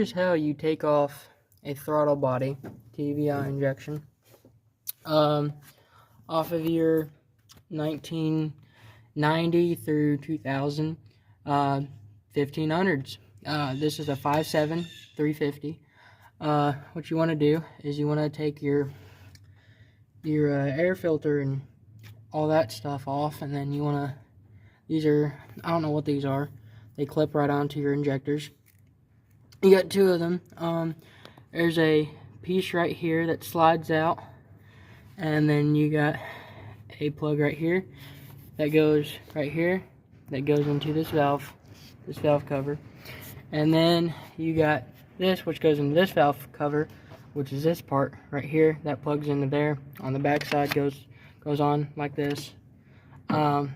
is how you take off a throttle body TBI injection off of your 1990 through 2000 1500s. This is a 5.7 350. What you want to do is you want to take your air filter and all that stuff off, and then you want to, these are, I don't know what these are, they clip right onto your injectors. You got two of them. There's a piece right here that slides out, and then you got a plug right here that goes right here, that goes into this valve cover, and then you got this which goes into this valve cover, which is this part right here that plugs into there. On the back side goes on like this. There's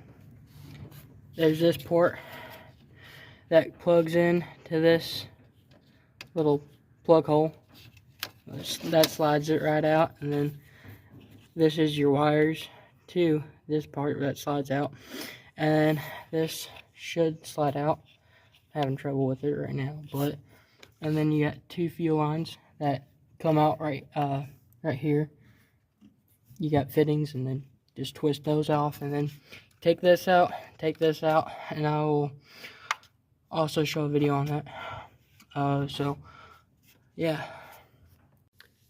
this port that plugs in to this little plug hole that slides it right out, and then this is your wires to this part that slides out, and this should slide out. I'm having trouble with it right now, but and then you got two fuel lines that come out right here. You got fittings, and then just twist those off, and then take this out, and I will also show a video on that. So yeah,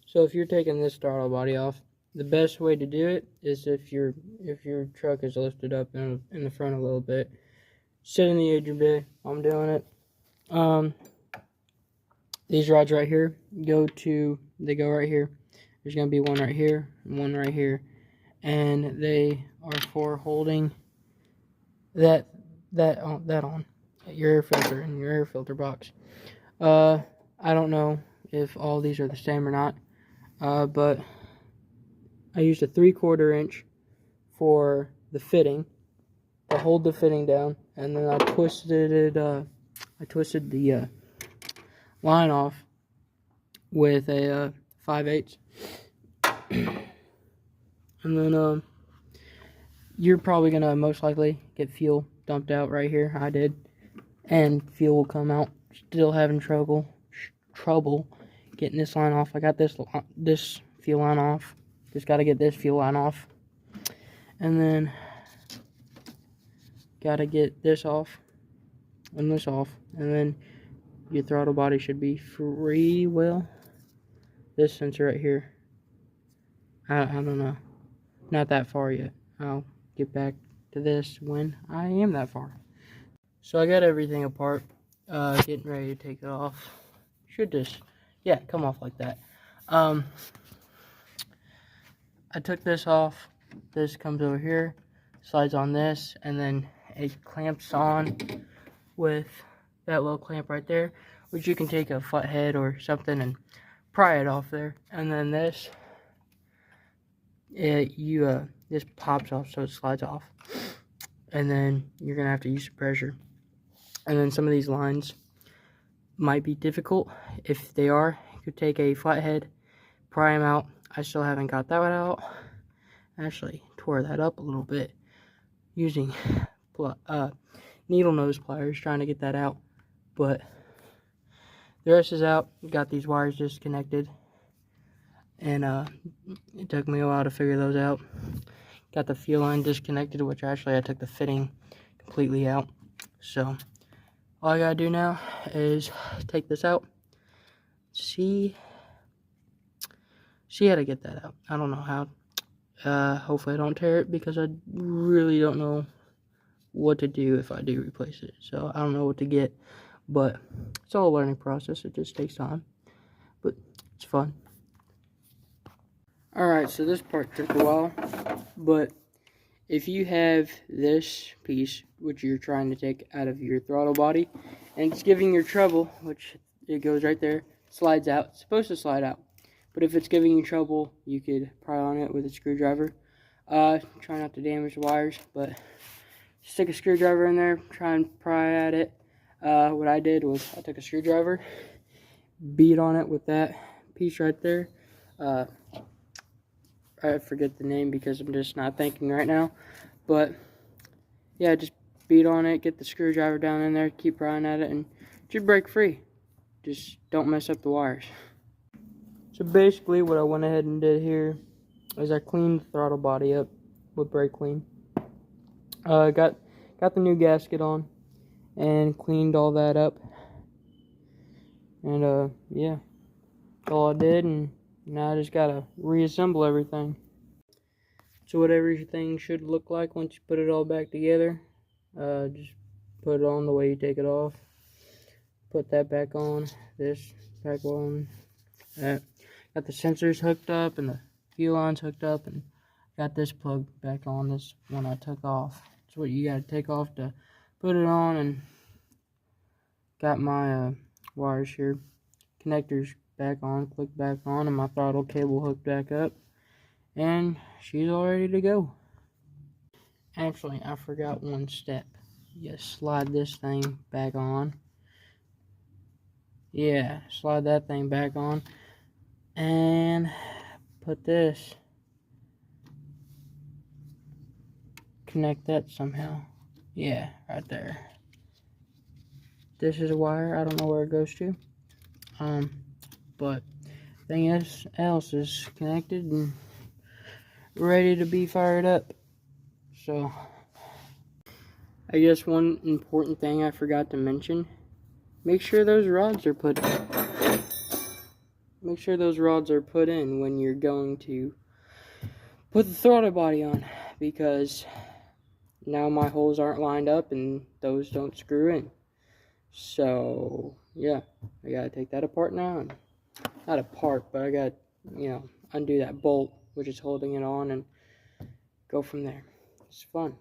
so if you're taking this throttle body off, the best way to do it is if your truck is lifted up in the front a little bit, sit in the edge a bit. I'm doing it. These rods right here go right here. There's gonna be one right here and one right here, and they are for holding that on your air filter in your air filter box. I don't know if all these are the same or not, but I used a 3/4 inch for the fitting to hold the fitting down, and then I twisted the line off with a 5/8. And then you're probably gonna most likely get fuel dumped out right here. I did, and fuel will come out. Still having trouble getting this line off. I got this fuel line off. Just got to get this fuel line off, and then got to get this off and this off, and then your throttle body should be free. Well, this sensor right here, I don't know, not that far yet. I'll get back to this when I am that far. So I got everything apart, getting ready to take it off. Should just, yeah, come off like that. I took this off. This comes over here, slides on this, and then it clamps on with that little clamp right there, which you can take a flathead or something and pry it off there. And then this, this pops off, so it slides off, and then you're gonna have to use some pressure. And then some of these lines might be difficult. If they are, you could take a flathead, pry them out. I still haven't got that one out. I actually tore that up a little bit using needle nose pliers trying to get that out, but the rest is out. Got these wires disconnected, and it took me a while to figure those out. Got the fuel line disconnected, which actually I took the fitting completely out. So all I gotta do now is take this out, see how to get that out. I don't know how. Hopefully I don't tear it, because I really don't know what to do if I do replace it. So I don't know what to get, but it's all a learning process. It just takes time, but it's fun. Alright, so this part took a while, but if you have this piece, which you're trying to take out of your throttle body, and it's giving you trouble, which it goes right there, slides out, it's supposed to slide out. But if it's giving you trouble, you could pry on it with a screwdriver. Try not to damage the wires, but stick a screwdriver in there, try and pry at it. What I did was I took a screwdriver, beat on it with that piece right there. I forget the name because I'm just not thinking right now. But yeah, just beat on it, get the screwdriver down in there, keep prying at it, and it should break free. just don't mess up the wires. So basically what I went ahead and did here is I cleaned the throttle body up with brake clean. Got the new gasket on and cleaned all that up. And yeah, that's all I did, and now I just gotta reassemble everything. So what everything should look like once you put it all back together, just put it on the way you take it off. Put that back on, this back on, that. Got the sensors hooked up and the fuel lines hooked up, and got this plug back on, this one I took off. It's what you gotta take off to put it on, and got my wires here, connectors back on, click back on, and my throttle cable hooked back up, and she's all ready to go. Actually, I forgot one step. You slide this thing back on. Yeah, slide that thing back on and put this, connect that somehow. Yeah, right there. This is a wire, I don't know where it goes to. But everything else is connected and ready to be fired up. So I guess one important thing I forgot to mention, make sure those rods are put in. Make sure those rods are put in when you're going to put the throttle body on, because now my holes aren't lined up and those don't screw in. So yeah, I gotta take that apart now, and not apart, but I gotta, undo that bolt which is holding it on and go from there. It's fun.